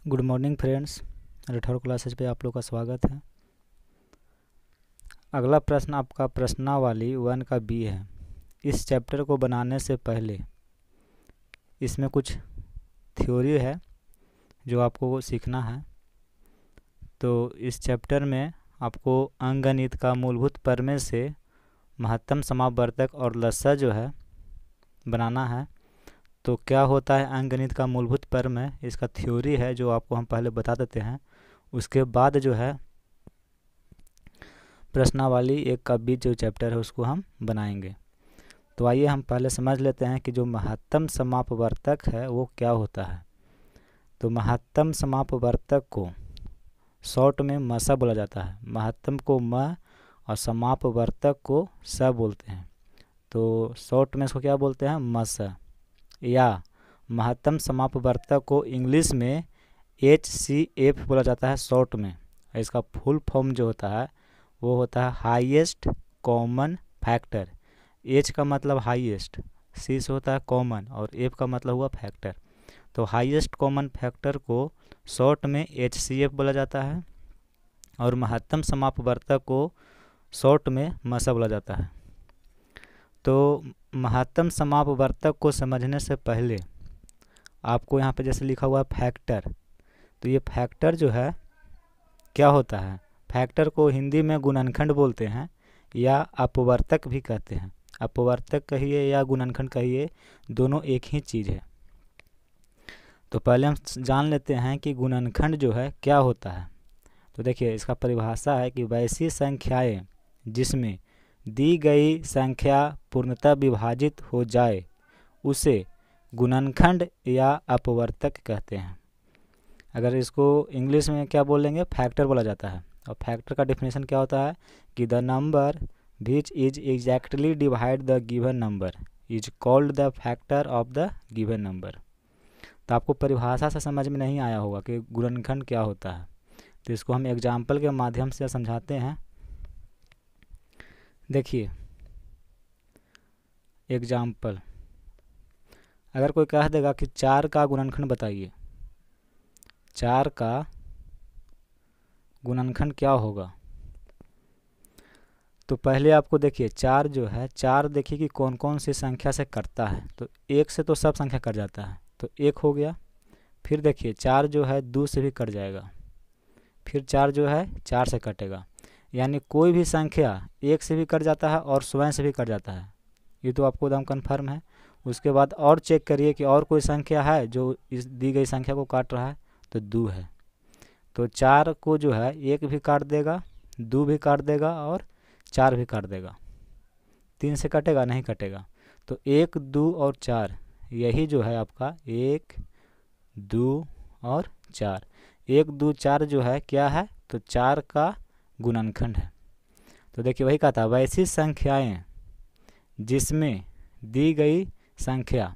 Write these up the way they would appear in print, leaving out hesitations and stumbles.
Good morning friends, Rathore classes पे आप लोग का स्वागत है। अगला प्रश्न आपका प्रश्नावली 1 का बी है। इस चैप्टर को बनाने से पहले इसमें कुछ थ्योरी है जो आपको सीखना है। तो इस चैप्टर में आपको अंकगणित का मूलभूत प्रमेय से महत्तम समापवर्तक और लसाअ जो है बनाना है। तो क्या होता है अंकगणित का मूलभूत प्रमेय, इसका थ्योरी है जो आपको हम पहले बता देते हैं। उसके बाद जो है प्रश्नावली 1 का बी जो चैप्टर है उसको हम बनाएंगे। तो आइए हम पहले समझ लेते हैं कि जो महत्तम समापवर्तक है वो क्या होता है। तो महत्तम समापवर्तक को शॉर्ट में मसा बोला जाता है। महत्तम को म और समापवर्तक को स बोलते हैं। तो शॉर्ट में इसको क्या बोलते हैं, मसा। या महत्तम समापवर्तक को इंग्लिश में HCF बोला जाता है शॉर्ट में। इसका फुल फॉर्म जो होता है वो होता है हाईएस्ट कॉमन फैक्टर। H का मतलब हाईएस्ट, C से होता है कॉमन और F का मतलब हुआ फैक्टर। तो हाईएस्ट कॉमन फैक्टर को शॉर्ट में HCF बोला जाता है और महत्तम समापवर्तक को शॉर्ट में मसा बोला जाता है। तो महत्तम समापवर्तक को समझने से पहले आपको यहाँ पे जैसे लिखा हुआ है फैक्टर, तो ये फैक्टर जो है क्या होता है। फैक्टर को हिंदी में गुणनखंड बोलते हैं या अपवर्तक भी कहते हैं। अपवर्तक कहिए या गुणनखंड कहिए, दोनों एक ही चीज़ है। तो पहले हम जान लेते हैं कि गुणनखंड जो है क्या होता है। तो देखिए इसका परिभाषा है कि वैसी संख्याएं जिसमें दी गई संख्या पूर्णतः विभाजित हो जाए उसे गुणनखंड या अपवर्तक कहते हैं। अगर इसको इंग्लिश में क्या बोलेंगे, फैक्टर बोला जाता है। और फैक्टर का डेफिनेशन क्या होता है कि the number which is exactly divide the given number is called the factor of the given number. तो आपको परिभाषा से समझ में नहीं आया होगा कि गुणनखंड क्या होता है। तो इसको हम एग्जाम्पल के माध्यम से समझाते हैं। देखिए एग्जाम्पल, अगर कोई कह देगा कि 4 का गुणनखंड बताइए, 4 का गुणनखंड क्या होगा। तो पहले आपको देखिए 4 जो है, 4 देखिए कि कौन कौन सी संख्या से कटता है। तो 1 से तो सब संख्या कट जाता है, तो 1 हो गया। फिर देखिए 4 जो है 2 से भी कट जाएगा। फिर 4 जो है 4 से कटेगा। यानी कोई भी संख्या 1 से भी कट जाता है और स्वयं से भी कट जाता है, ये तो आपको एकदम कन्फर्म है। उसके बाद और चेक करिए कि और कोई संख्या है जो इस दी गई संख्या को काट रहा है, तो 2 है। तो 4 को जो है 1 भी काट देगा, 2 भी काट देगा और 4 भी काट देगा। 3 से कटेगा, नहीं कटेगा। तो 1, 2 और 4 यही जो है आपका 1, 2 और 4। 1, 2, 4 जो है क्या है, तो 4 का गुणनखंड है। तो देखिए वही कहा था, वैसी संख्याएं जिसमें दी गई संख्या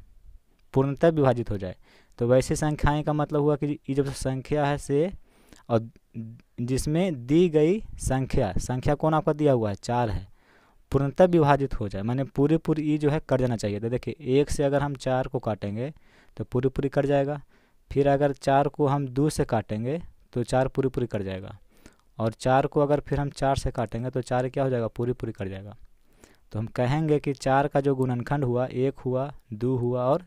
पूर्णतः विभाजित हो जाए। तो वैसी संख्याएं का मतलब हुआ कि ये जब संख्या है से और जिसमें दी गई संख्या कौन आपका दिया हुआ है, 4 है, पूर्णतः विभाजित हो जाए, माने पूरी ई जो है कट जाना चाहिए। तो देखिए 1 से अगर हम 4 को काटेंगे तो पूरी कट जाएगा। फिर अगर 4 को हम 2 से काटेंगे तो 4 पूरी कट जाएगा। और 4 को अगर फिर हम 4 से काटेंगे तो 4 क्या हो जाएगा, पूरी कट जाएगा। तो हम कहेंगे कि 4 का जो गुणनखंड हुआ, 1 हुआ, 2 हुआ और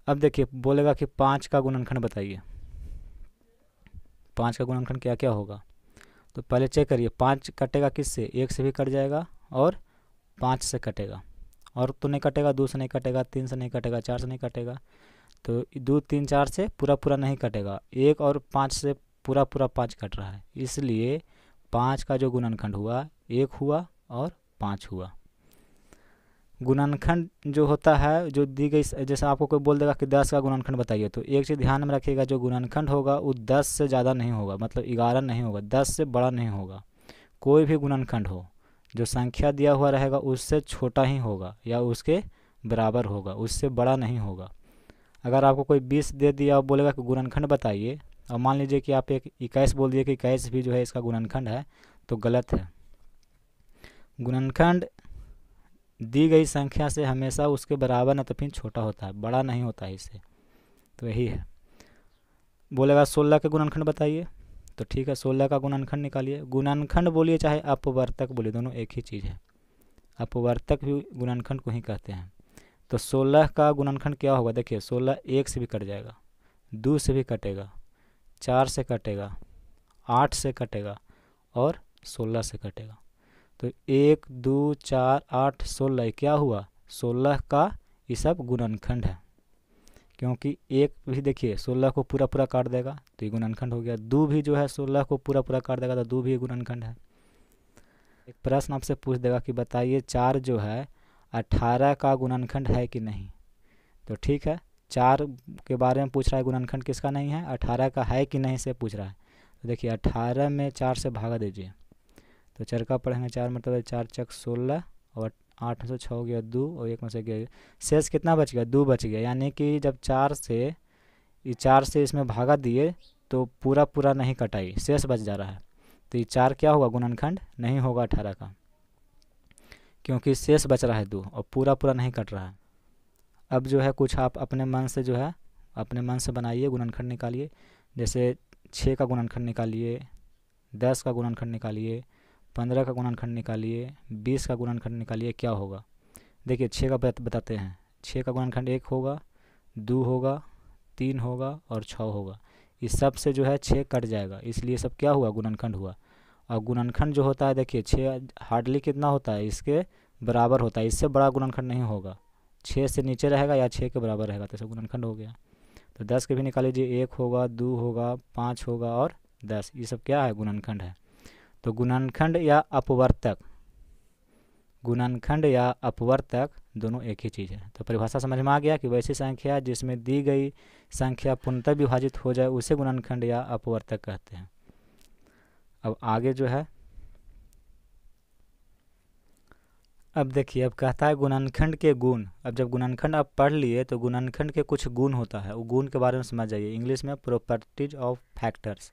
अब देखिए बोलेगा कि 5 का गुणनखंड बताइए। 5 का गुणनखंड क्या क्या होगा। तो पहले चेक करिए 5 कटेगा किससे, 1 से भी कट जाएगा और 5 से कटेगा। और तो नहीं कटेगा, 2 से नहीं कटेगा, 3 से नहीं कटेगा, 4 से नहीं कटेगा। तो 2, 3, 4 से पूरा नहीं कटेगा। 1 और 5 से पूरा 5 कट रहा है, इसलिए 5 का जो गुणनखंड हुआ 1 हुआ और 5 हुआ। गुणनखंड जो होता है जो दी गई, जैसे आपको कोई बोल देगा कि 10 का गुणनखंड बताइए, तो एक चीज़ ध्यान में रखिएगा, जो गुणनखंड होगा वो 10 से ज़्यादा नहीं होगा, मतलब 11 नहीं होगा, 10 से बड़ा नहीं होगा। कोई भी गुणनखंड हो जो संख्या दिया हुआ रहेगा उससे छोटा ही होगा या उसके बराबर होगा, उससे बड़ा नहीं होगा। अगर आपको कोई 20 दे दिया और बोलेगा कि गुणनखंड बताइए, और मान लीजिए कि आप एक 21 बोल दिए कि 21 भी जो है इसका गुणनखंड है, तो गलत है। गुणनखंड दी गई संख्या से हमेशा उसके बराबर न तो फिर छोटा होता है, बड़ा नहीं होता है इससे। तो यही है। बोलेगा 16 के गुणनखंड बताइए, तो ठीक है 16 का गुणनखंड निकालिए। गुणनखंड बोलिए चाहे अपवर्तक बोलिए, दोनों एक ही चीज़ है। अपवर्तक भी गुणनखंड को ही कहते हैं। तो 16 का गुणनखंड क्या होगा, देखिए 16 1 से भी कट जाएगा, 2 से भी कटेगा, 4 से कटेगा, 8 से कटेगा और 16 से कटेगा। तो 1 2 4 8 16 क्या हुआ, 16 का ये सब गुणनखंड है। क्योंकि एक भी देखिए 16 को पूरा पूरा काट देगा तो ये गुणनखंड हो गया। 2 भी जो है 16 को पूरा पूरा काट देगा तो 2 भी गुणनखंड है। एक प्रश्न आपसे पूछ देगा कि बताइए 4 जो है 18 का गुणनखंड है कि नहीं। तो ठीक है, 4 के बारे में पूछ रहा है, गुणनखंड किसका नहीं है, 18 का है कि नहीं से पूछ रहा है। तो देखिए 18 में 4 से भागा दीजिए, तो चरका पढ़ेंगे 4 मतलब 4 चक 16 और 8 में से 6 हो गया 2 और 1 में से गया, शेष कितना बच गया, 2 बच गया। यानी कि जब 4 से इसमें भागा दिए तो पूरा पूरा नहीं कटाई, शेष बच जा रहा है। तो ये 4 क्या होगा, गुणनखंड नहीं होगा 18 का, क्योंकि शेष बच रहा है 2 और पूरा पूरा नहीं कट रहा है। अब जो है कुछ आप अपने मन से जो है अपने मन से बनाइए, गुणनखंड निकालिए। जैसे 6 का गुणनखंड निकालिए, 10 का गुणनखंड निकालिए, 15 का गुणनखंड निकालिए, 20 का गुणनखंड निकालिए, क्या होगा। देखिए 6 का बताते हैं। 6 का गुणनखंड 1 होगा, 2 होगा, 3 होगा और 6 होगा। इस सब से जो है 6 कट जाएगा, इसलिए सब क्या हुआ, गुणनखंड हुआ। और गुणनखंड जो होता है देखिए 6 हार्डली कितना होता है, इसके बराबर होता है, इससे बड़ा गुणनखंड नहीं होगा। 6 से नीचे रहेगा या 6 के बराबर रहेगा तो सब गुणनखंड हो गया। तो 10 के भी निकाल लीजिए, 1 होगा, 2 होगा, 5 होगा और 10, ये सब क्या है, गुणनखंड है। तो गुणनखंड या अपवर्तक दोनों एक ही चीज़ है। तो परिभाषा समझ में आ गया कि वैसी संख्या जिसमें दी गई संख्या पूर्णतः विभाजित हो जाए उसे गुणनखंड या अपवर्तक कहते हैं। अब आगे जो है, अब देखिए अब कहता है गुणनखंड के गुण। अब जब गुणनखंड आप पढ़ लिए तो गुणनखंड के कुछ गुण होता है, वो गुण के बारे में समझ जाइए, इंग्लिश में प्रॉपर्टीज ऑफ फैक्टर्स।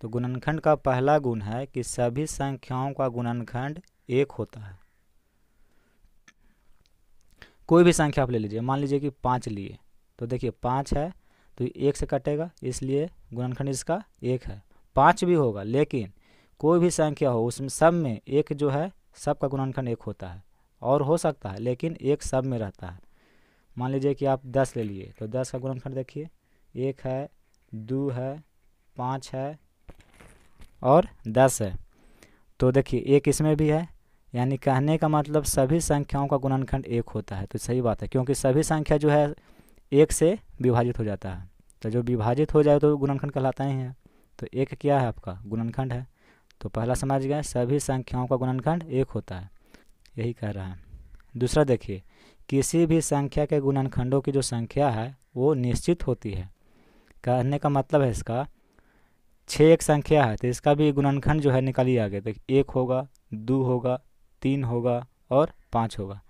तो गुणनखंड का पहला गुण है कि सभी संख्याओं का गुणनखंड 1 होता है। कोई भी संख्या आप ले लीजिए, मान लीजिए कि 5 लिए, तो देखिए 5 है तो 1 से कटेगा, इसलिए गुणनखंड इसका 1 है। 5 भी होगा, लेकिन कोई भी संख्या हो उसमें सब में एक जो है सब का गुणनखंड 1 होता है, और हो सकता है लेकिन एक सब में रहता है। मान लीजिए कि आप 10 ले लिए, तो 10 का गुणनखंड देखिए 1 है, 2 है, 5 है और 10 है। तो देखिए 1 इसमें भी है, यानी कहने का मतलब सभी संख्याओं का गुणनखंड 1 होता है। तो सही बात है, क्योंकि सभी संख्या जो है 1 से विभाजित हो जाता है, तो जो विभाजित हो जाए तो गुणनखंड कहलाता ही है। तो 1 क्या है, आपका गुणनखंड है। तो पहला समझ गए, सभी संख्याओं का गुणनखंड 1 होता है, यही कह रहा है। दूसरा देखिए, किसी भी संख्या के गुणनखंडों की जो संख्या है वो निश्चित होती है। कहने का मतलब है इसका, 6 एक संख्या है तो इसका भी गुणनखंड जो है निकालिए आगे, तो 1 होगा, 2 होगा, 3 होगा और 5 होगा।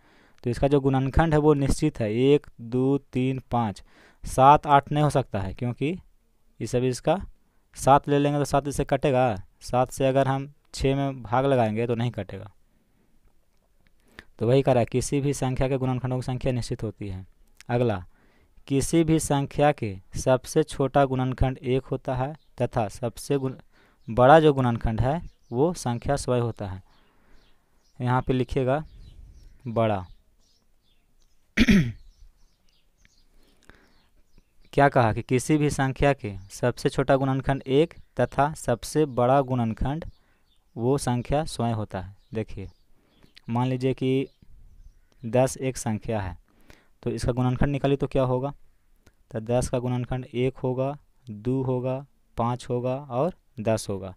तो इसका जो गुणनखंड है वो निश्चित है, 1 2 3 5। 7 8 नहीं हो सकता है, क्योंकि ये सभी इसका 7 ले लेंगे तो 7 इससे कटेगा, 7 से अगर हम 6 में भाग लगाएंगे तो नहीं कटेगा। तो वही कह रहा है, किसी भी संख्या के गुणनखंडों की संख्या निश्चित होती है। अगला, किसी भी संख्या के सबसे छोटा गुणनखंड 1 होता है तथा सबसे बड़ा जो गुणनखंड है वो संख्या स्वयं होता है। यहाँ पे लिखिएगा बड़ा क्या कहा कि किसी भी संख्या के सबसे छोटा गुणनखंड 1 तथा सबसे बड़ा गुणनखंड वो संख्या स्वयं होता है। देखिए मान लीजिए कि 10 एक संख्या है, तो इसका गुणनखंड निकालिए तो क्या होगा, तो 10 का गुणनखंड 1 होगा, 2 होगा, 5 होगा और 10 होगा।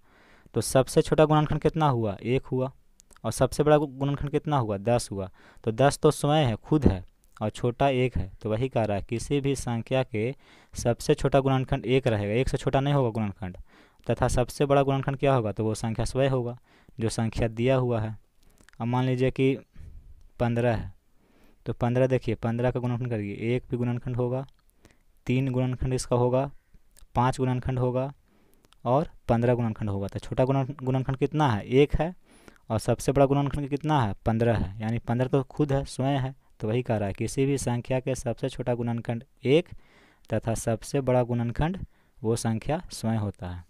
तो सबसे छोटा गुणनखंड कितना हुआ, 1 हुआ, और सबसे बड़ा गुणनखंड कितना हुआ, 10 हुआ। तो 10 तो स्वयं है, खुद है, और छोटा 1 है। तो वही कह रहा है, किसी भी संख्या के सबसे छोटा गुणनखंड 1 रहेगा, 1 से छोटा नहीं होगा गुणनखंड, तथा सबसे बड़ा गुणनखंड क्या होगा, तो वो संख्या स्वयं होगा जो संख्या दिया हुआ है। अब मान लीजिए कि 15 है, तो 15 देखिए 15 का गुणनखंड करिए, 1 भी गुणनखंड होगा, 3 गुणनखंड इसका होगा, 5 गुणनखंड होगा और 15 गुणनखंड होगा। तो छोटा गुणनखंड कितना है, 1 है, और सबसे बड़ा गुणनखंड कितना है, 15 है, यानी 15 तो खुद है, स्वयं है। तो वही कह रहा है किसी भी संख्या के सबसे छोटा गुणनखंड 1 तथा सबसे बड़ा गुणनखंड वो संख्या स्वयं होता है।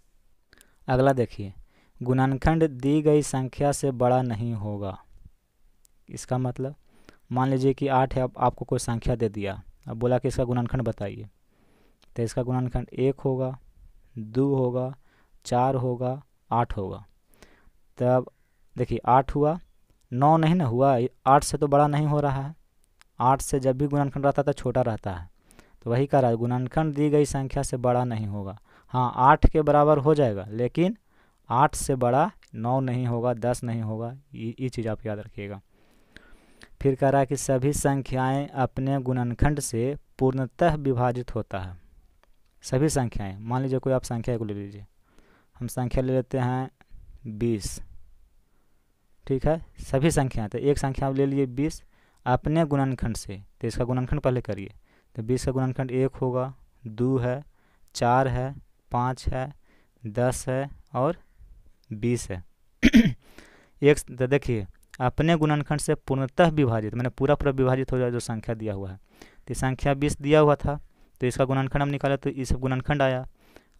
अगला देखिए, गुणनखंड दी गई संख्या से बड़ा नहीं होगा। इसका मतलब मान लीजिए कि 8 है, अब आपको कोई संख्या दे दिया, अब बोला कि इसका गुणनखंड बताइए, तो इसका गुणनखंड 1 होगा, 2 होगा, 4 होगा, 8 होगा। तब देखिए 8 हुआ, 9 नहीं ना हुआ, 8 से तो बड़ा नहीं हो रहा है। 8 से जब भी गुणनखंड रहता है तो छोटा रहता है। तो वही कह रहा है गुणनखंड दी गई संख्या से बड़ा नहीं होगा। हाँ, 8 के बराबर हो जाएगा, लेकिन 8 से बड़ा 9 नहीं होगा, 10 नहीं होगा। ये चीज़ आप याद रखिएगा। फिर कह रहा है कि सभी संख्याएं अपने गुणनखंड से पूर्णतः विभाजित होता है। सभी संख्याएं, मान लीजिए कोई आप संख्या को ले लीजिए, हम संख्या ले लेते हैं 20, ठीक है। सभी संख्याएं, तो एक संख्या ले लिए 20 अपने गुणनखंड से, तो इसका गुणनखंड पहले करिए। तो 20 का गुणनखंड 1 होगा, 2 है, 4 है, 5 है, 10 है और 20 है। एक तो देखिए अपने गुणनखंड से पूर्णतः विभाजित, मैंने पूरा पूरा विभाजित हो जाए जो संख्या दिया हुआ है। तो संख्या 20 दिया हुआ था, तो इसका गुणनखंड हम निकाले तो इस गुणनखंड आया।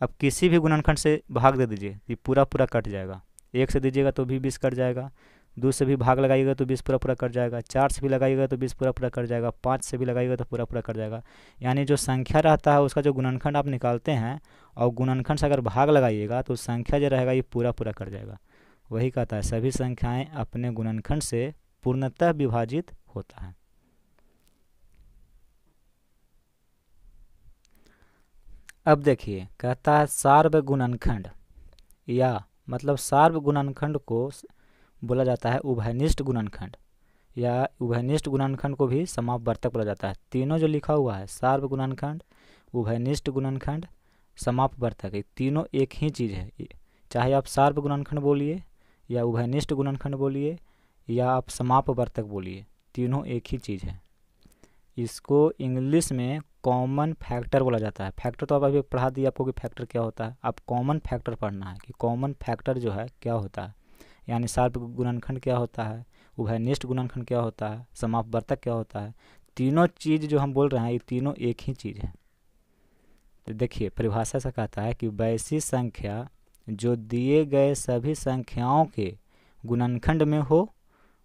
अब किसी भी गुणनखंड से भाग दे दीजिए, ये पूरा पूरा कट जाएगा। 1 से दीजिएगा तो भी 20 कट जाएगा, 2 से भी भाग लगाइएगा तो 20 पूरा पूरा कट जाएगा, 4 से भी लगाइएगा तो 20 पूरा पूरा कट जाएगा, 5 से भी लगाइएगा तो पूरा पूरा कट जाएगा। यानी जो संख्या रहता है उसका जो गुणनखंड आप निकालते हैं और गुणनखंड से अगर भाग लगाइएगा तो संख्या जो रहेगा ये पूरा पूरा कट जाएगा। वही कहता है सभी संख्याएं अपने गुणनखंड से पूर्णतः विभाजित होता है। अब देखिए कहता है सार्व गुणनखंड, या मतलब सार्व गुणनखंड को बोला जाता है उभयनिष्ठ गुणनखंड, या उभयनिष्ठ गुणनखंड को भी समापवर्तक बोला जाता है। तीनों जो लिखा हुआ है सार्व गुणनखंड, उभयनिष्ठ गुणनखंड, समापवर्तक, ये तीनों एक ही चीज़ है। चाहे आप सार्व गुणनखंड बोलिए या उभयनिष्ठ गुणनखंड बोलिए या आप समापवर्तक बोलिए, तीनों एक ही चीज़ है। इसको इंग्लिश में कॉमन फैक्टर बोला जाता है। फैक्टर तो आप अभी पढ़ा दिए आपको कि फैक्टर क्या होता है, अब कॉमन फैक्टर पढ़ना है कि कॉमन फैक्टर जो है क्या होता है, यानी सार्व गुणनखंड क्या होता है, उभयनिष्ठ गुणनखंड क्या होता है, समापवर्तक क्या होता है। तीनों चीज़ जो हम बोल रहे हैं ये तीनों एक ही चीज़ है। तो देखिए परिभाषा से कहता है कि वैसी संख्या जो दिए गए सभी संख्याओं के गुणनखंड में हो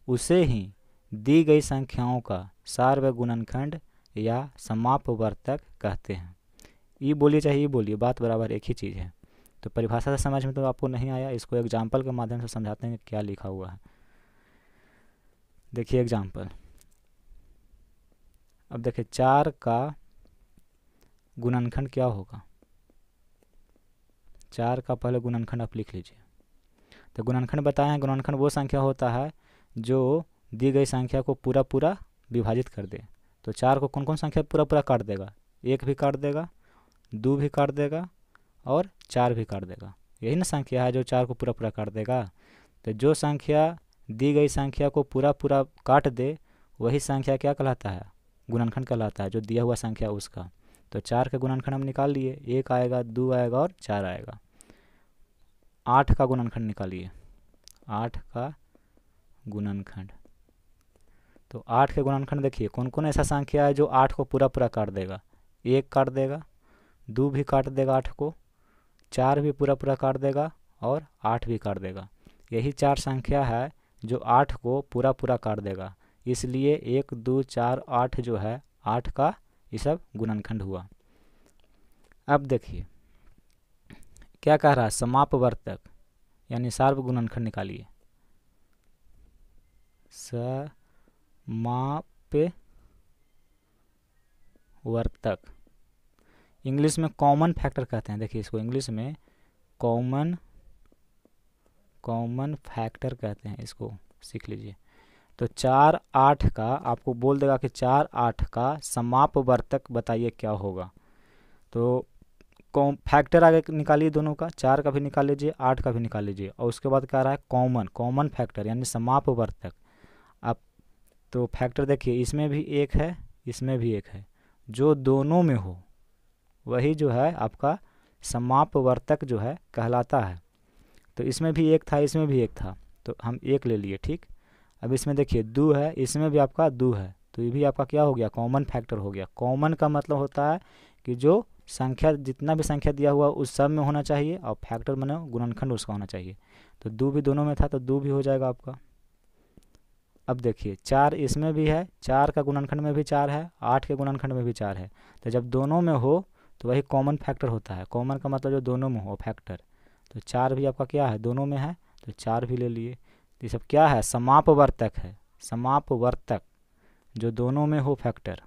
उसे ही दी गई संख्याओं का सार्व गुणनखंड या समापवर्तक कहते हैं। ये बोलिए चाहे ये बोलिए, बात बराबर एक ही चीज़ है। तो परिभाषा से समझ में तो आपको नहीं आया, इसको एग्जाम्पल के माध्यम से समझाते हैं क्या लिखा हुआ है। देखिए एग्जाम्पल, अब देखिए 4 का गुणनखंड क्या होगा। 4 का पहले गुणनखंड आप लिख लीजिए। तो गुणनखंड बताए हैं, गुणनखंड वो संख्या होता है जो दी गई संख्या को पूरा पूरा विभाजित कर दे। तो 4 को कौन कौन संख्या पूरा पूरा काट देगा, 1 भी काट देगा, 2 भी काट देगा और 4 भी काट देगा। यही ना संख्या है जो 4 को पूरा पूरा काट देगा। तो जो संख्या दी गई संख्या को पूरा पूरा काट दे वही संख्या क्या कहलाता है, गुणनखंड कहलाता है, जो दिया हुआ संख्या उसका। तो 4 का गुणनखंड हम निकाल लिए, 1 आएगा, 2 आएगा और 4 आएगा। 8 का गुणनखंड निकालिए, 8 का गुणनखंड। तो 8 के गुणनखंड देखिए कौन कौन ऐसा संख्या है जो 8 को पूरा पूरा काट देगा। 1 काट देगा, 2 भी काट देगा 8 को, 4 भी पूरा पूरा काट देगा और 8 भी काट देगा। यही 4 संख्या है जो 8 को पूरा पूरा काट देगा। इसलिए 1, 2, 4, 8 जो है 8 का ये सब गुणनखंड हुआ। अब देखिए क्या कह रहा है, समापवर्तक यानी सार्व गुणनखंड निकालिए। समापवर्तक इंग्लिश में कॉमन फैक्टर कहते हैं। देखिए इसको इंग्लिश में कॉमन फैक्टर कहते हैं, इसको सीख लीजिए। तो 4, 8 का आपको बोल देगा कि 4, 8 का समापवर्तक बताइए क्या होगा। तो फैक्टर आगे निकालिए दोनों का, 4 का भी निकाल लीजिए, 8 का भी निकाल लीजिए, और उसके बाद कह रहा है कॉमन फैक्टर यानी समापवर्तक। अब तो फैक्टर देखिए इसमें भी 1 है, इसमें भी 1 है, जो दोनों में हो वही जो है आपका समापवर्तक जो है कहलाता है। तो इसमें भी 1 था, इसमें भी 1 था, तो हम 1 ले लिए, ठीक। अब इसमें देखिए 2 है, इसमें भी आपका 2 है, तो ये भी आपका क्या हो गया, कॉमन फैक्टर हो गया। कॉमन का मतलब होता है कि जो संख्या, जितना भी संख्या दिया हुआ उस सब में होना चाहिए, और फैक्टर माने गुणनखंड उसका होना चाहिए। तो 2 भी दोनों में था, तो 2 भी हो जाएगा आपका। अब देखिए 4 इसमें भी है, 4 का गुणनखंड में भी 4 है, 8 के गुणनखंड में भी 4 है। तो जब दोनों में हो तो वही कॉमन फैक्टर होता है। कॉमन का मतलब जो दोनों में हो फैक्टर। तो 4 भी आपका क्या है, दोनों में है, तो 4 भी ले लिए। तो ये सब क्या है, समापवर्तक है। समापवर्तक जो दोनों में हो फैक्टर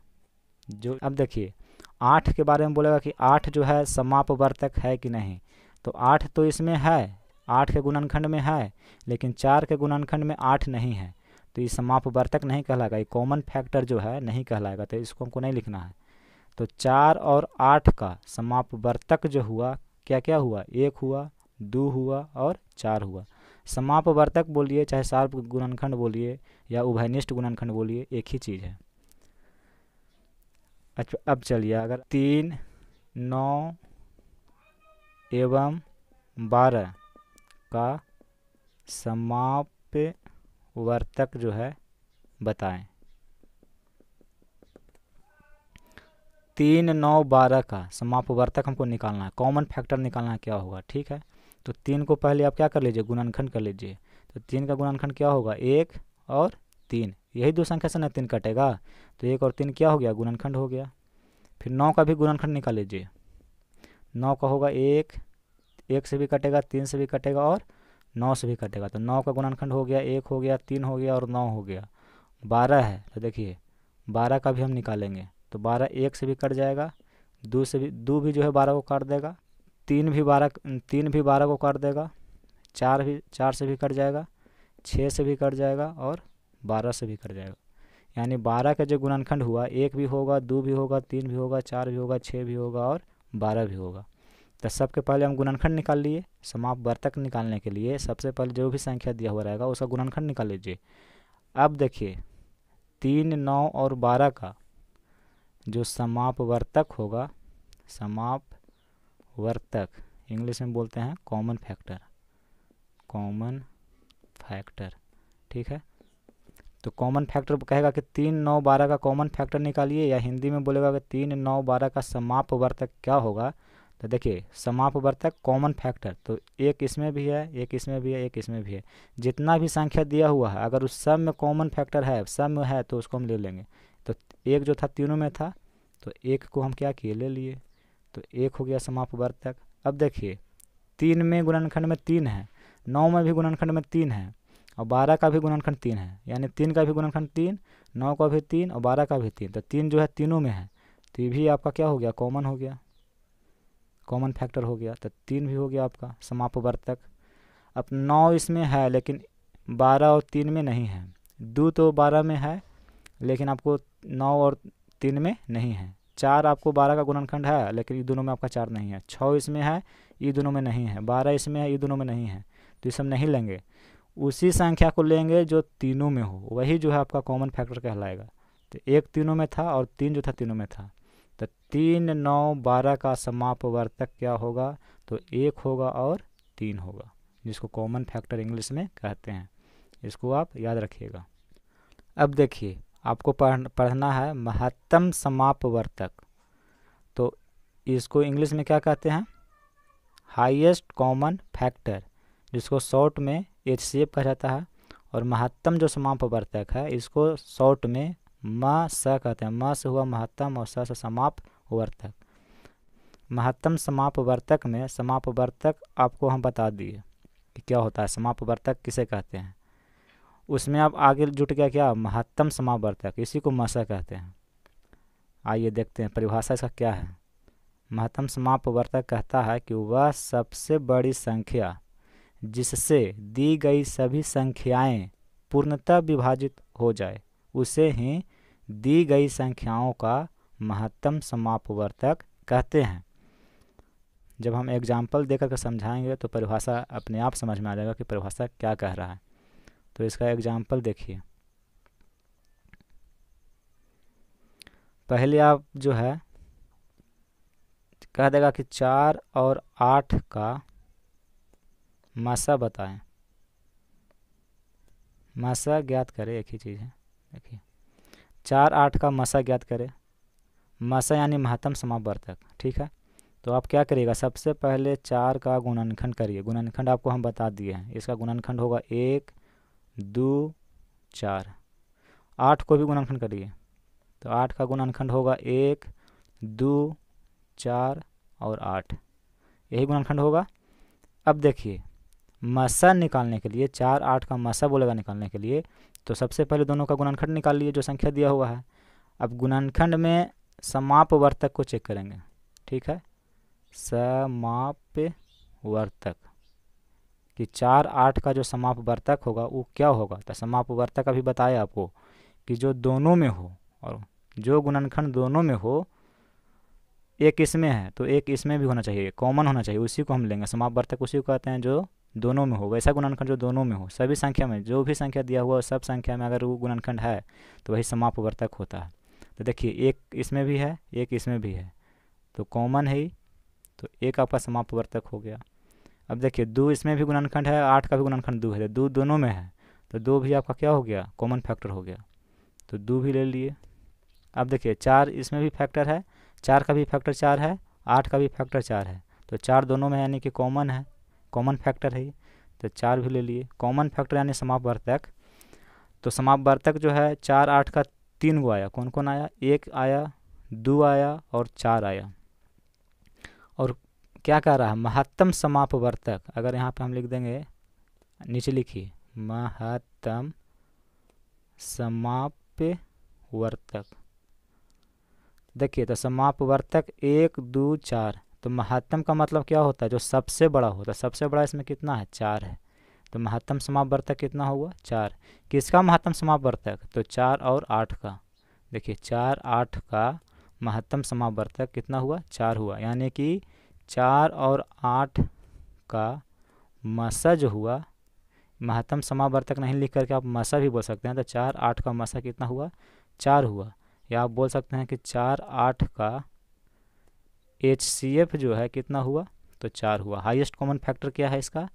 जो। अब देखिए 8 के बारे में बोलेगा कि 8 जो है समापवर्तक है कि नहीं। तो 8 तो इसमें है, 8 के गुणनखंड में है, लेकिन 4 के गुणनखंड में 8 नहीं है, तो ये समापवर्तक नहीं कहलाएगा, ये कॉमन फैक्टर जो है नहीं कहलाएगा, तो इसको हमको नहीं लिखना है। तो 4 और 8 का समापवर्तक जो हुआ, क्या क्या हुआ, 1 हुआ, 2 हुआ और 4 हुआ। समापवर्तक बोलिए चाहे सार्प गुणनखंड बोलिए या उभयनिष्ठ गुणनखंड बोलिए, एक ही चीज़ है। अच्छा अब चलिए, अगर 3, 9 एवं 12 का समापवर्तक जो है बताएं। 3, 9, 12 का समापवर्तक हमको निकालना है, कॉमन फैक्टर निकालना है, क्या होगा, ठीक है। तो 3 को पहले आप क्या कर लीजिए, गुणनखंड कर लीजिए। तो 3 का गुणनखंड क्या होगा, 1 और 3, यही दो संख्या से ना 3 कटेगा, तो 1 और 3 क्या हो गया, गुणनखंड हो गया। फिर 9 का भी गुणनखंड निकाल लीजिए। 9 का होगा 1, 1 से भी कटेगा, 3 से भी कटेगा और 9 से भी कटेगा। तो 9 का गुणनखंड हो गया, 1 हो गया, 3 हो गया और 9 हो गया। 12 है, तो देखिए 12 का भी हम निकालेंगे। तो 12 1 से भी कट जाएगा, 2 से भी, 2 भी जो है 12 को काट देगा, 3 भी 12 को काट देगा, 4 से भी कट जाएगा, 6 से भी कट जाएगा और 12 से भी कट जाएगा। यानी 12 का जो गुणनखंड हुआ, 1 भी होगा, 2 भी होगा, 3 भी होगा, 4 भी होगा, 6 भी होगा और 12 भी होगा। तो सबके पहले हम गुणनखंड निकाल लिए। समापवर्तक निकालने के लिए सबसे पहले जो भी संख्या दिया हुआ रहेगा उसका गुणनखंड निकाल लीजिए। अब देखिए 3, 9 और 12 का जो समापवर्तक होगा, समापवर्तक इंग्लिश में बोलते हैं कॉमन फैक्टर, कॉमन फैक्टर, ठीक है। तो कॉमन फैक्टर कहेगा कि 3, 9, 12 का कॉमन फैक्टर निकालिए, या हिंदी में बोलेगा कि 3, 9, 12 का समापवर्तक क्या होगा। तो देखिए समापवर्तक कॉमन फैक्टर, तो एक इसमें भी है, एक इसमें भी है, एक इसमें भी है। जितना भी संख्या दिया हुआ है अगर उस सब में कॉमन फैक्टर है, सब में है, तो उसको हम ले लेंगे। तो एक जो था तीनों में था, तो एक को हम क्या किए, ले लिए, तो एक हो गया समापवर्तक। अब देखिए 3 में गुणनखंड में 3 है, 9 में भी गुणनखंड में 3 है और 12 का भी गुणनखंड 3 है, यानी 3 का भी गुणनखंड 3, 9 का भी 3 और 12 का भी 3। तो 3 जो है तीनों में है, तो ये भी आपका क्या हो गया, कॉमन हो गया, कॉमन फैक्टर हो गया। तो 3 भी हो गया आपका समापवर्तक। अब 9 इसमें है लेकिन 12 और 3 में नहीं है, 2 तो 12 में है लेकिन आपको 9 और 3 में नहीं है, 4 आपको 12 का गुणनखंड है लेकिन ये दोनों में आपका 4 नहीं है, 6 इसमें है, ये दोनों में नहीं है, 12 इसमें है, ये दोनों में नहीं है। तो ये सब नहीं लेंगे, उसी संख्या को लेंगे जो तीनों में हो, वही जो है आपका कॉमन फैक्टर कहलाएगा। तो एक तीनों में था और 3 जो था तीनों में था। तो 3, 9, 12 का समापवर्तक क्या होगा, तो 1 होगा और 3 होगा, जिसको कॉमन फैक्टर इंग्लिश में कहते हैं। इसको आप याद रखिएगा। अब देखिए आपको पढ़ना है महत्तम समापवर्तक। तो इसको इंग्लिश में क्या कहते हैं, हाईएस्ट कॉमन फैक्टर, जिसको शॉर्ट में HCF कहा जाता है। और महत्तम जो समापवर्तक है इसको शॉर्ट में म स कहते हैं। म से हुआ महत्तम और स से समापवर्तक। महत्तम समापवर्तक में समापवर्तक आपको हम बता दिए कि क्या होता है, समापवर्तक किसे कहते हैं। उसमें अब आगे जुट गया क्या, महत्तम समापवर्तक, इसी को म स कहते हैं। आइए देखते हैं परिभाषा इसका क्या है। महत्तम समापवर्तक कहता है कि वह सबसे बड़ी संख्या जिससे दी गई सभी संख्याएं पूर्णतः विभाजित हो जाए, उसे ही दी गई संख्याओं का महत्तम समापवर्तक कहते हैं। जब हम एग्जाम्पल देकर के समझाएंगे तो परिभाषा अपने आप समझ में आ जाएगा कि परिभाषा क्या कह रहा है। तो इसका एग्जाम्पल देखिए। पहले आप जो है कह देगा कि 4 और 8 का मसा बताएं। मसा ज्ञात करें, एक ही चीज़ है। देखिए 4 8 का मसा ज्ञात करें, मसा यानी महत्तम समापवर्तक, ठीक है। तो आप क्या करिएगा, सबसे पहले 4 का गुणनखंड करिए। गुणनखंड आपको हम बता दिए हैं, इसका गुणनखंड होगा 1 2 4। 8 को भी गुणनखंड करिए, तो 8 का गुणनखंड होगा 1 2 4 और 8, यही गुणनखंड होगा। अब देखिए मसा निकालने के लिए 4 8 का मसा बोलेगा निकालने के लिए, तो सबसे पहले दोनों का गुणनखंड निकाल लिए जो संख्या दिया हुआ है। अब गुणनखंड में समापवर्तक को चेक करेंगे, ठीक है। समापवर्तक कि 4 8 का जो समापवर्तक होगा वो क्या होगा, तो समापवर्तक अभी बताया आपको कि जो दोनों में हो, और जो गुणनखंड दोनों में हो, एक इसमें है तो एक इसमें भी होना चाहिए, कॉमन होना चाहिए, उसी को हम लेंगे। समापवर्तक उसी को कहते हैं जो दोनों में हो, वैसा गुणनखंड जो दोनों में हो। सभी संख्या में जो भी संख्या दिया हुआ सब संख्या में अगर वो गुणनखंड है तो वही समापवर्तक होता है। तो देखिए एक इसमें भी है एक इसमें भी है, तो कॉमन है ही, तो एक आपका समापवर्तक हो गया। अब देखिए 2 इसमें भी गुणनखंड है, 8 का भी गुणनखंड 2 है, तो 2 दोनों में है, तो 2 भी आपका क्या हो गया, कॉमन फैक्टर हो गया, तो 2 भी ले लिए। अब देखिए 4 इसमें भी फैक्टर है, 4 का भी फैक्टर 4 है, 8 का भी फैक्टर 4 है, तो 4 दोनों में यानी कि कॉमन है, कॉमन फैक्टर है, तो 4 भी ले लिए। कॉमन फैक्टर यानी समापवर्तक, तो समापवर्तक जो है 4 8 का 3 गो आया, कौन कौन आया, 1 आया 2 आया और 4 आया। और क्या कह रहा है, महत्तम समापवर्तक, अगर यहाँ पे हम लिख देंगे, नीचे लिखिए महत्तम समापवर्तक। देखिए तो समापवर्तक 1 2 4, तो महत्तम का मतलब क्या होता है, जो सबसे बड़ा होता है। सबसे बड़ा इसमें कितना है, 4 है, तो महत्तम समापवर्तक कितना हुआ, 4। किसका महत्तम समापवर्तक, तो 4 और 8 का। देखिए 4 8 का महत्तम समापवर्तक कितना हुआ, 4 हुआ, यानी कि 4 और 8 का मसा जो हुआ, महत्तम समापवर्तक नहीं लिख करके आप मसा भी बोल सकते हैं, तो 4 8 का मसा कितना हुआ, 4 हुआ। या आप बोल सकते हैं कि 4 8 का HCF जो है कितना हुआ, तो 4 हुआ। हाईएस्ट कॉमन फैक्टर क्या है इसका,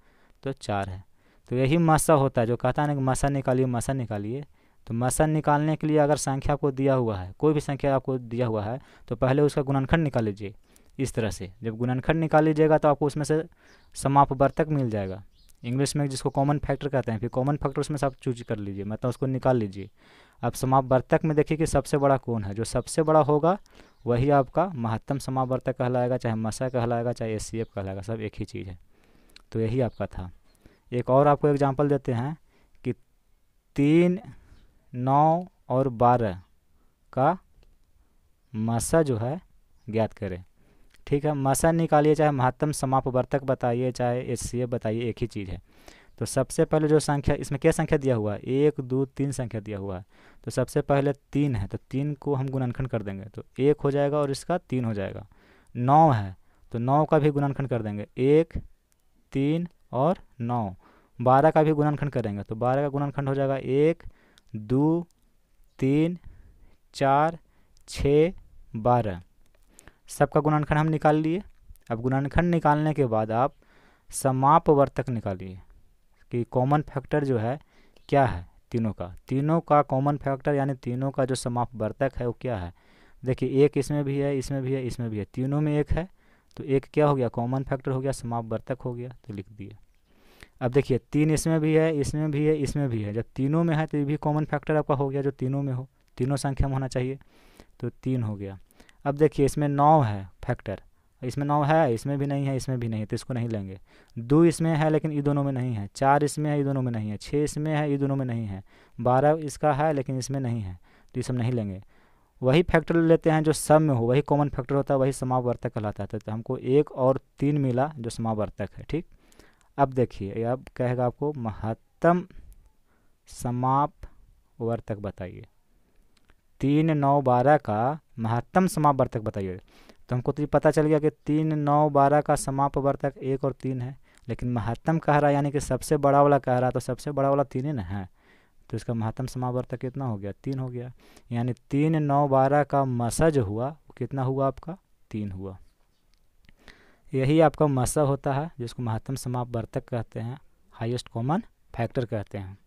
तो 4 है। तो यही मसा होता है, जो कहता है ना कि मसा निकालिए मसा निकालिए। तो मसा निकालने के लिए अगर संख्या आपको दिया हुआ है, कोई भी संख्या आपको दिया हुआ है, तो पहले उसका गुणनखंड निकाल लीजिए। इस तरह से जब गुणनखंड निकाल लीजिएगा तो आपको उसमें से समापवर्तक मिल जाएगा, इंग्लिश में जिसको कॉमन फैक्टर कहते हैं। फिर कॉमन फैक्टर उसमें से आप चूज कर लीजिए, मतलब उसको निकाल लीजिए। अब समापवर्तक में देखिए कि सबसे बड़ा कौन है, जो सबसे बड़ा होगा वही आपका महत्तम समापवर्तक कहलाएगा, चाहे मसा कहलाएगा चाहे HCF कहलाएगा, सब एक ही चीज़ है। तो यही आपका था। एक और आपको एग्जांपल देते हैं कि 3 9 और 12 का मसा जो है ज्ञात करें, ठीक है। मसा निकालिए, चाहे महत्तम समापवर्तक बताइए चाहे HCF बताइए, एक ही चीज़ है। तो सबसे पहले जो संख्या, इसमें क्या संख्या दिया हुआ है, 1 2 3 संख्या दिया हुआ है। तो सबसे पहले 3 है, तो 3 को हम गुणनखंड कर देंगे, तो 1 हो जाएगा और इसका 3 हो जाएगा। 9 है, तो 9 का भी गुणनखंड कर देंगे, 1 3 और 9। 12 का भी गुणनखंड करेंगे, तो 12 का गुणनखंड हो जाएगा 1 2 3 4 6 12। सबका गुणनखंड हम निकाल लिए। अब गुणनखंड निकालने के बाद आप समापवर्तक निकालिए कि कॉमन फैक्टर जो है क्या है, तीनों का कॉमन फैक्टर यानी तीनों का जो समापवर्तक है वो क्या है। देखिए एक इसमें भी है इसमें भी है इसमें भी है, तीनों में एक है, तो एक क्या हो गया, कॉमन फैक्टर हो गया, समापवर्तक हो गया, तो लिख दिए। अब देखिए 3 इसमें भी है इसमें भी है इसमें भी है, जब तीनों में है तो ये भी कॉमन फैक्टर आपका हो गया, जो तीनों में हो, तीनों संख्या में होना चाहिए, तो 3 हो गया। अब देखिए इसमें 9 है फैक्टर, इसमें 9 है इसमें भी नहीं है इसमें भी नहीं है, तो इसको नहीं लेंगे। 2 इसमें है लेकिन ये दोनों में नहीं है, 4 इसमें है ये दोनों में नहीं है, 6 इसमें है ये दोनों में नहीं है, 12 इसका है लेकिन इसमें नहीं है, तो ये सब नहीं लेंगे। वही फैक्टर लेते हैं जो सब में हो, वही कॉमन फैक्टर होता है, वही समापवर्तक कहलाता है। तो हमको 1 और 3 मिला जो समापवर्तक है, ठीक। अब देखिए अब कहेगा आपको महत्तम समापवर्तक बताइए, 3 9 12 का महत्तम समापवर्तक बताइए। तो हमको तो ये पता चल गया कि 3 9 12 का समापवर्तक 1 और 3 है, लेकिन महत्तम कह रहा है यानी कि सबसे बड़ा वाला कह रहा है, तो सबसे बड़ा वाला 3 ही ना है, तो इसका महत्तम समापवर्तक कितना हो गया, 3 हो गया। यानी 3 9 12 का मसा जो हुआ वो कितना हुआ आपका, 3 हुआ। यही आपका मसा होता है जिसको महत्तम समापवर्तक कहते हैं, हाईएस्ट कॉमन फैक्टर कहते हैं।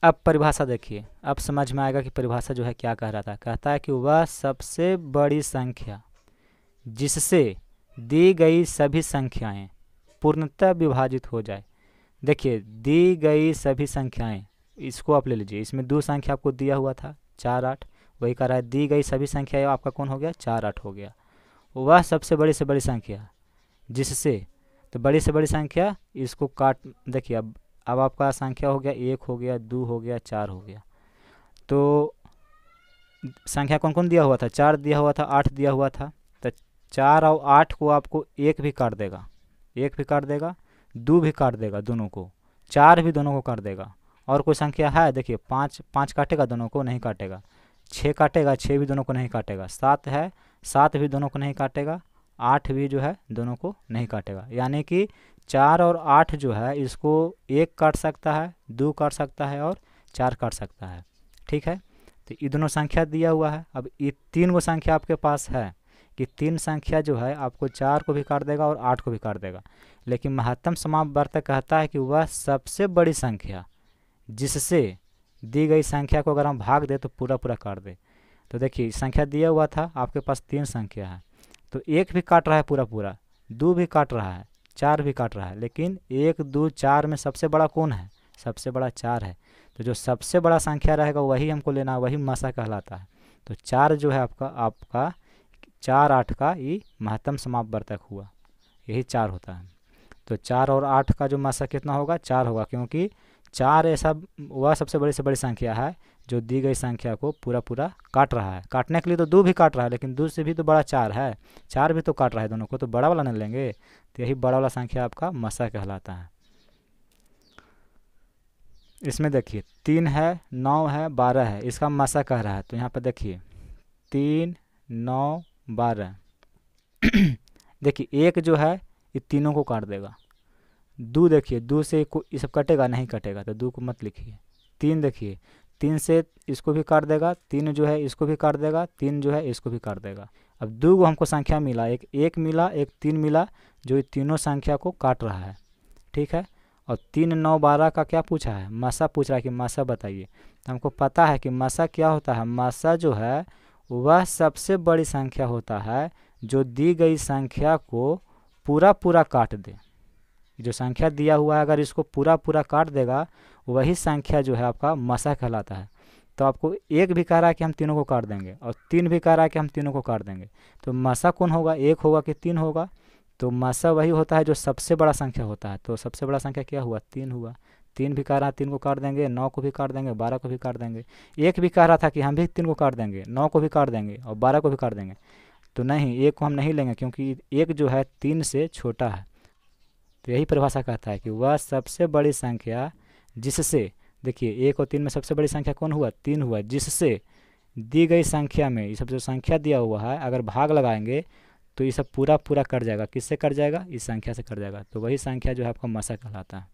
अब परिभाषा देखिए, अब समझ में आएगा कि परिभाषा जो है क्या कह रहा था। कहता है कि वह सबसे बड़ी संख्या जिससे दी गई सभी संख्याएं पूर्णतः विभाजित हो जाए। देखिए, दी गई सभी संख्याएं, इसको आप ले लीजिए, इसमें दो संख्या आपको दिया हुआ था 4 8, वही कह रहा है दी गई सभी संख्याएं आपका कौन हो गया 4 8 हो गया। वह सबसे बड़ी से बड़ी संख्या जिससे, तो बड़ी से बड़ी संख्या इसको काट, देखिए अब आपका संख्या हो गया 1 हो गया 2 हो गया 4 हो गया। तो संख्या कौन कौन दिया हुआ था, 4 दिया हुआ था, 8 दिया हुआ था। तो 4 और 8 को आपको 1 भी काट देगा, 1 भी काट देगा, 2 भी काट देगा दोनों को, 4 भी दोनों को काट देगा। और कोई संख्या है, देखिए 5 काटेगा दोनों को, नहीं काटेगा। 6 काटेगा, 6 भी दोनों को नहीं काटेगा। 7 है, 7 भी दोनों को नहीं काटेगा। 8 भी जो है दोनों को नहीं काटेगा। यानी कि 4 और 8 जो है इसको 1 काट सकता है, 2 काट सकता है और 4 काट सकता है। ठीक है, तो ये दोनों संख्या दिया हुआ है। अब ये 3 गो संख्या आपके पास है कि 3 संख्या जो है आपको 4 को भी काट देगा और 8 को भी काट देगा। लेकिन महत्तम समापवर्तक कहता है कि वह सबसे बड़ी संख्या जिससे दी गई संख्या को अगर हम भाग दे तो पूरा पूरा काट दे। तो देखिए संख्या दिया हुआ था आपके पास 3 संख्या है, तो 1 भी काट रहा है पूरा पूरा, 2 भी काट रहा है, 4 भी काट रहा है। लेकिन 1 2 4 में सबसे बड़ा कौन है, सबसे बड़ा 4 है। तो जो सबसे बड़ा संख्या रहेगा वही हमको लेना, वही मसा कहलाता है। तो 4 जो है आपका 4 8 का ये महत्तम समापवर्तक हुआ, यही 4 होता है। तो 4 और 8 का जो मसा कितना होगा, 4 होगा, क्योंकि 4 ऐसा वह सबसे बड़ी से बड़ी संख्या है जो दी गई संख्या को पूरा पूरा काट रहा है। काटने के लिए तो 2 भी काट रहा है, लेकिन 2 से भी तो बड़ा 4 है, 4 भी तो काट रहा है दोनों को, तो बड़ा वाला नहीं लेंगे। तो यही बड़ा वाला संख्या आपका मसा कहलाता है। इसमें देखिए 3 है, 9 है, 12 है, इसका मसा कह रहा है। तो यहाँ पर देखिए 3 9 12 देखिए 1 जो है ये तीनों को काट देगा। 2 देखिए 2 से ये सब कटेगा, नहीं कटेगा, तो 2 को मत लिखिए। 3 देखिए 3 से इसको भी काट देगा, 3 जो है इसको भी काट देगा, 3 जो है इसको भी काट देगा। अब 2 को हमको संख्या मिला, एक 1 मिला, एक 3 मिला, जो ये तीनों संख्या को काट रहा है। ठीक है, और 3 9 12 का क्या पूछा है, मसा पूछ रहा है कि मसा बताइए। तो हमको पता है कि मसा क्या होता है, मसा जो है वह सबसे बड़ी संख्या होता है जो दी गई संख्या को पूरा पूरा काट दे। जो संख्या दिया हुआ है अगर इसको पूरा पूरा काट देगा वही संख्या जो है आपका मसा कहलाता है। तो आपको 1 भी कह रहा है कि हम तीनों को काट देंगे और 3 भी कह रहा है कि हम तीनों को काट देंगे, तो मसा कौन होगा, 1 होगा कि 3 होगा। तो मसा वही होता है जो सबसे बड़ा संख्या होता है। तो सबसे बड़ा संख्या क्या हुआ, 3 हुआ। 3 भी कह रहा है 3 को काट देंगे, 9 को भी काट देंगे, 12 को भी काट देंगे। 1 भी कह रहा था कि हम भी 3 को काट देंगे, 9 को भी काट देंगे और 12 को भी काट देंगे। तो नहीं, 1 को हम नहीं लेंगे क्योंकि 1 जो है 3 से छोटा है। तो यही परिभाषा कहता है कि वह सबसे बड़ी संख्या जिससे, देखिए 1 और 3 में सबसे बड़ी संख्या कौन हुआ, 3 हुआ, जिससे दी गई संख्या में ये सब जो संख्या दिया हुआ है अगर भाग लगाएंगे तो ये सब पूरा पूरा कट जाएगा। किससे कट जाएगा, इस संख्या से कट जाएगा। तो वही संख्या जो है आपका मसा कहलाता है।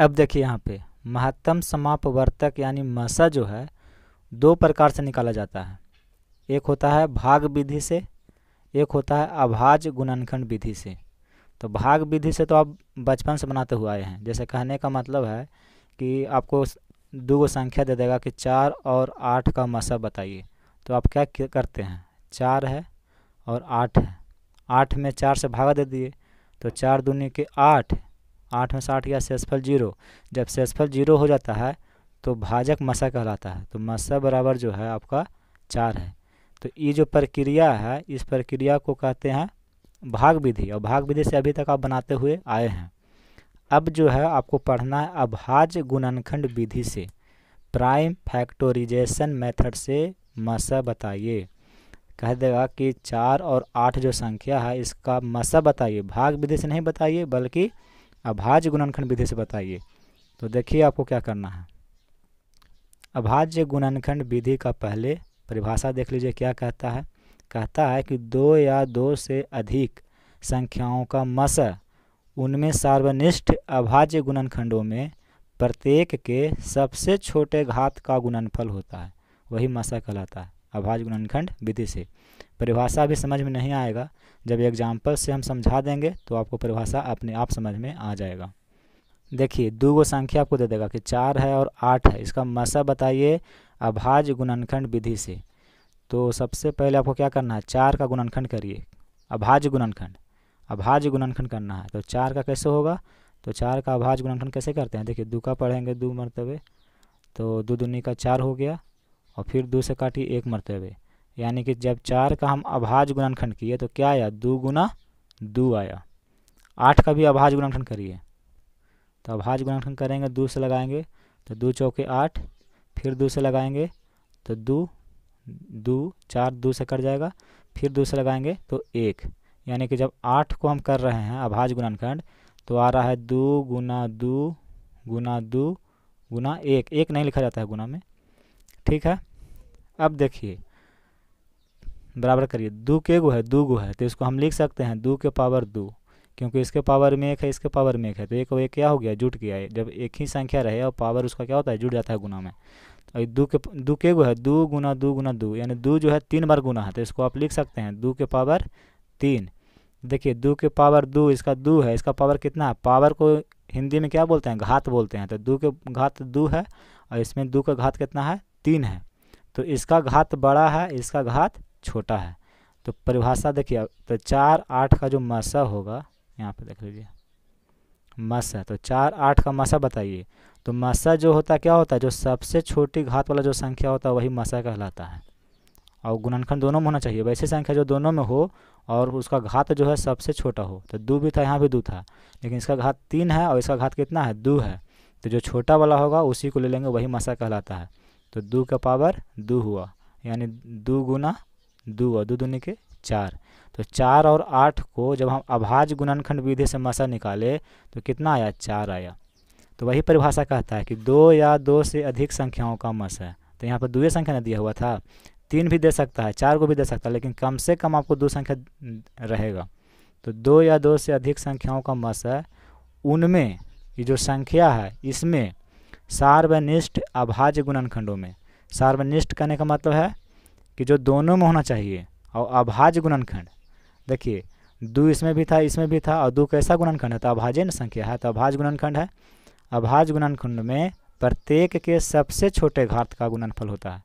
अब देखिए यहाँ पे महत्तम समापवर्तक यानी मसा जो है 2 प्रकार से निकाला जाता है। एक होता है भाग विधि से, एक होता है अभाज्य गुणनखंड विधि से। तो भाग विधि से तो आप बचपन से बनाते हुए आए हैं। जैसे कहने का मतलब है कि आपको 2 गो संख्या दे देगा कि 4 और 8 का मसा बताइए, तो आप क्या करते हैं, 4 है और 8 है, 8 में 4 से भागा दे दिए, तो 4 दूनी के 8, 8 में से 8 गया, शेषफल 0। जब शेषफल 0 हो जाता है तो भाजक मसा कहलाता है। तो मसा बराबर जो है आपका 4 है। तो ये जो प्रक्रिया है इस प्रक्रिया को कहते हैं भाग विधि, और भाग विधि से अभी तक आप बनाते हुए आए हैं। अब जो है आपको पढ़ना है अभाज्य गुणनखंड विधि से, प्राइम फैक्टोराइजेशन मेथड से मसा बताइए। कह देगा कि 4 और 8 जो संख्या है इसका मसा बताइए, भाग विधि से नहीं बताइए बल्कि अभाज्य गुणनखंड विधि से बताइए। तो देखिए आपको क्या करना है। अभाज्य गुणनखंड विधि का पहले परिभाषा देख लीजिए क्या कहता है। कहता है कि 2 या 2 से अधिक संख्याओं का मसा उनमें सार्वनिष्ठ अभाज्य गुणनखंडों में प्रत्येक के सबसे छोटे घात का गुणनफल होता है, वही मसा कहलाता है अभाज्य गुणनखंड विधि से। परिभाषा भी समझ में नहीं आएगा, जब एग्जाम्पल से हम समझा देंगे तो आपको परिभाषा अपने आप समझ में आ जाएगा। देखिए दो गो संख्या आपको दे देगा कि 4 है और 8 है, इसका मसा बताइए अभाज्य गुणनखंड विधि से। तो सबसे पहले आपको क्या करना है, 4 का गुणनखंड करिए, अभाज्य गुणनखंड करना है। तो 4 का कैसे होगा, तो 4 का अभाज्य गुणनखंड कैसे करते हैं, देखिए 2 का पढ़ेंगे 2 मरतबे, तो 2 दूनी का 4 हो गया, और फिर 2 से काटिए 1 मरतबे, यानी कि जब 4 का हम अभाज्य गुणनखंड किए तो क्या आया, 2 गुना 2 आया। 8 का भी अभाज्य गुणनखंड करिए, तो अभाज्य गुणनखंड करेंगे 2 से लगाएंगे तो 2 चौके 8, फिर 2 से लगाएंगे तो 2 4 2 से कट जाएगा, फिर 2 से लगाएंगे तो 1, यानी कि जब 8 को हम कर रहे हैं अभाज्य गुणनखंड तो आ रहा है 2 गुना 2 गुना 2 गुना 1, 1 नहीं लिखा जाता है गुना में, ठीक है। अब देखिए बराबर करिए, 2 के गो है 2 गो है, तो इसको हम लिख सकते हैं 2 के पावर 2, क्योंकि इसके पावर में 1 है, इसके पावर में 1 है, तो एक और एक क्या हो गया, जुट गया है। जब एक ही संख्या रहे और पावर उसका क्या होता है, जुट जाता है गुना में। तो 2 के गो है 2 गुना 2 गुना 2, यानी 2 जो है 3 बार गुना है, तो इसको आप लिख सकते हैं 2 के पावर 3। देखिए 2 के पावर 2, इसका 2 है, इसका पावर कितना है, पावर को हिंदी में क्या बोलते हैं, घात बोलते हैं। तो 2 के घात 2 है और इसमें 2 का घात कितना है, 3 है, तो इसका घात बड़ा है, इसका घात छोटा है। तो परिभाषा देखिए, तो 4 8 का जो मसा होगा, यहाँ पे देख लीजिए मसा, तो 4 8 का मसा बताइए। तो मसा जो होता है क्या होता है, जो सबसे छोटी घात वाला जो संख्या होता है वही मसा कहलाता है। और गुणनखंड दोनों में होना चाहिए, वैसी संख्या जो दोनों में हो और उसका घात जो है सबसे छोटा हो। तो 2 भी था, यहाँ भी 2 था, लेकिन इसका घात 3 है और इसका घात कितना है, 2 है, तो जो छोटा वाला होगा उसी को ले लेंगे, वही मसा कहलाता है। तो 2 का पावर 2 हुआ, यानी 2 गुना 2 और 2 दूनी के 4। तो 4 और 8 को जब हम अभाज्य गुणनखंड विधि से मसा निकाले तो कितना आया, 4 आया। तो वही परिभाषा कहता है कि 2 या 2 से अधिक संख्याओं का मस है। तो यहाँ पर 2 संख्या ने दिया हुआ था, 3 भी दे सकता है, 4 को भी दे सकता है, लेकिन कम से कम आपको 2 संख्या रहेगा। तो 2 या 2 से अधिक संख्याओं का मस है, उनमें ये जो संख्या है इसमें सार्वनिष्ठ अभाज्य गुणनखंडों में, सार्वनिष्ठ करने का मतलब है कि जो दोनों में होना चाहिए, और अभाज्य गुणनखंड देखिए 2 इसमें भी था इसमें भी था, और 2 कैसा गुणनखंड है, तो अभाज्य न संख्या है, तो अभाज्य गुणनखंड है। अभाज्य गुणनखंड में प्रत्येक के सबसे छोटे घात का गुणनफल होता है।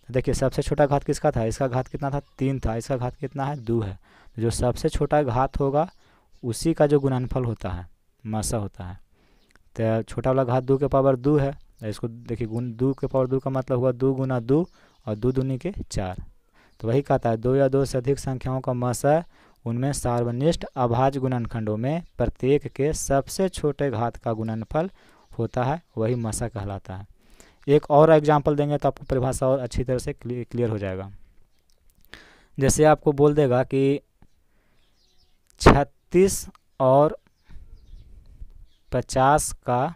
तो देखिए सबसे छोटा घात किसका था, इसका घात कितना था, 3 था, इसका घात कितना है, 2 है। तो जो सबसे छोटा घात होगा उसी का जो गुणनफल होता है मसा होता है। तो छोटा वाला घात 2 के पावर 2 है, तो इसको देखिए 2 के पावर 2 का मतलब हुआ 2 गुना 2 और 2 दूनी के 4। तो वही कहता है 2 या 2 से अधिक संख्याओं का मसा, उनमें सार्वनिष्ठ अभाज्य गुणनखंडों में प्रत्येक के सबसे छोटे घात का गुणनफल होता है, वही मसा कहलाता है। एक और एग्जाम्पल देंगे तो आपको परिभाषा और अच्छी तरह से क्लियर हो जाएगा। जैसे आपको बोल देगा कि 36 और 50 का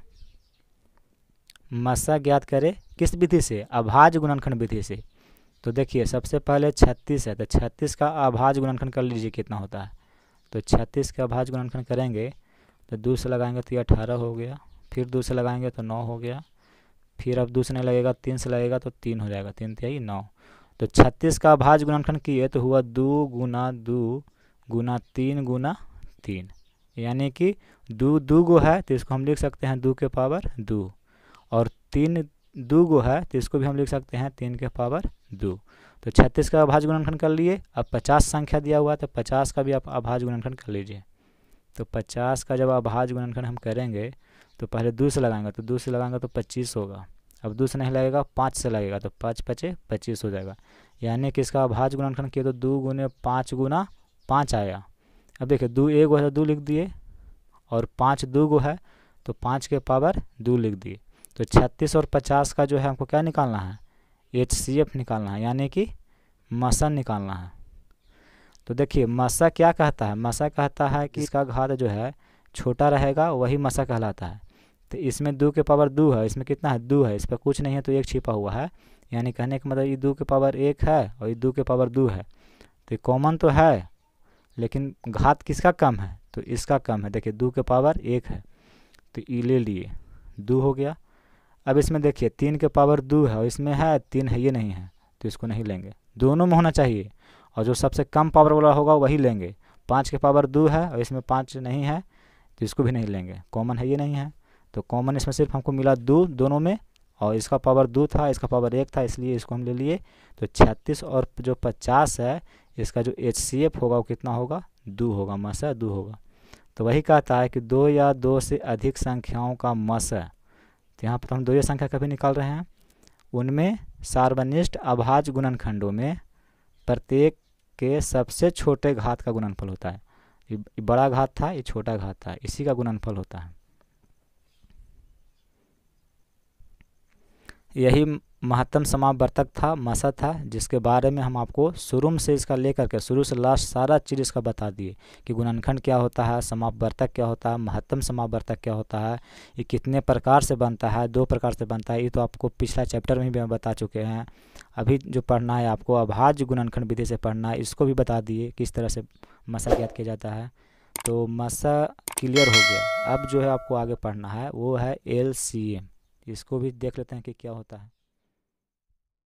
मसा ज्ञात करे, किस विधि से, अभाज्य गुणनखंड विधि से। तो देखिए सबसे पहले 36 है, तो 36 का अभाज्य गुणनखंड कर लीजिए कितना होता है। तो 36 का अभाज्य गुणनखंड करेंगे तो 2 से लगाएंगे तो ये 18 हो गया, फिर 2 से लगाएंगे तो 9 हो गया, फिर अब 2 से नहीं लगेगा 3 से लगेगा तो 3 हो जाएगा, 3 3 9। तो 36 का अभाज्य गुणनखंड किए तो हुआ 2 गुना 2 गुना 3 गुना 3, यानी कि 2 गो है तो इसको हम लिख सकते हैं 2 के पावर 2, और 3 2 गो है तो इसको भी हम लिख सकते हैं 3 के पावर 2। तो 36 का अभाज्य गुणनखंड कर लिए। अब 50 संख्या दिया हुआ है तो 50 का भी आप अभाज्य गुणनखंड कर लीजिए। तो 50 का जब अभाज्य गुणनखंड हम करेंगे तो पहले 2 से लगाएंगे, तो 2 से लगाएंगे तो 25 होगा, अब 2 से नहीं लगेगा 5 से लगेगा, तो 5 5 25 हो जाएगा, यानी कि इसका अभाज्य गुणनखंड किए तो 2 गुने 5 गुना 5 आया। अब देखिए 2 एक गो है तो 2 लिख दिए, और 5 2 गो है तो 5 के पावर 2 लिख दिए। तो 36 और 50 का जो है हमको क्या निकालना है, HCF निकालना है, यानी कि मसा निकालना है। तो देखिए मसा क्या कहता है, मसा कहता है कि इसका घात जो है छोटा रहेगा वही मसा कहलाता है। तो इसमें 2 के पावर 2 है, इसमें कितना है 2 है, इस पर कुछ नहीं है तो 1 छिपा हुआ है, यानी कहने का मतलब ये 2 के पावर 1 है और ये 2 के पावर 2 है, तो कॉमन तो है लेकिन घात किसका कम है, तो इसका कम है। देखिए 2 के पावर 1 है तो ये ले लिए 2 हो गया। अब इसमें देखिए 3 के पावर 2 है और इसमें है 3 है, ये नहीं है तो इसको नहीं लेंगे, दोनों में होना चाहिए, और जो सबसे कम पावर वाला होगा वही लेंगे। 5 के पावर 2 है और इसमें 5 नहीं है तो इसको भी नहीं लेंगे, कॉमन है ये नहीं है, तो कॉमन इसमें सिर्फ हमको मिला 2 दोनों में, और इसका पावर 2 था, इसका पावर 1 था, इसलिए इसको हम ले लिए। तो 36 और जो 50 है, इसका जो HCF होगा वो कितना होगा, 2 होगा, मसा 2 होगा। तो वही कहता है कि 2 या 2 से अधिक संख्याओं का मसा, तो यहाँ पर हम 2 संख्या कभी निकाल रहे हैं, उनमें सार्वनिष्ठ अभाज्य गुणनखंडों में प्रत्येक के सबसे छोटे घात का गुणनफल होता है। ये बड़ा घात था, ये छोटा घात था, इसी का गुणनफल होता है। यही महत्तम समापवर्तक था, मसा था, जिसके बारे में हम आपको शुरू से इसका लेकर के शुरू से लास्ट सारा चीज़ इसका बता दिए कि गुणनखंड क्या होता है, समापवर्तक क्या होता है, महत्तम समापवर्तक क्या होता है, ये कितने प्रकार से बनता है, 2 प्रकार से बनता है। ये तो आपको पिछला चैप्टर में भी बता चुके हैं। अभी जो पढ़ना है आपको अभाज्य गुणनखंड विधि से पढ़ना है, इसको भी बता दिए किस तरह से मसा ज्ञात किया जाता है। तो मसा क्लियर हो गया। अब जो है आपको आगे पढ़ना है वो है LCM, इसको भी देख लेते हैं कि क्या होता है।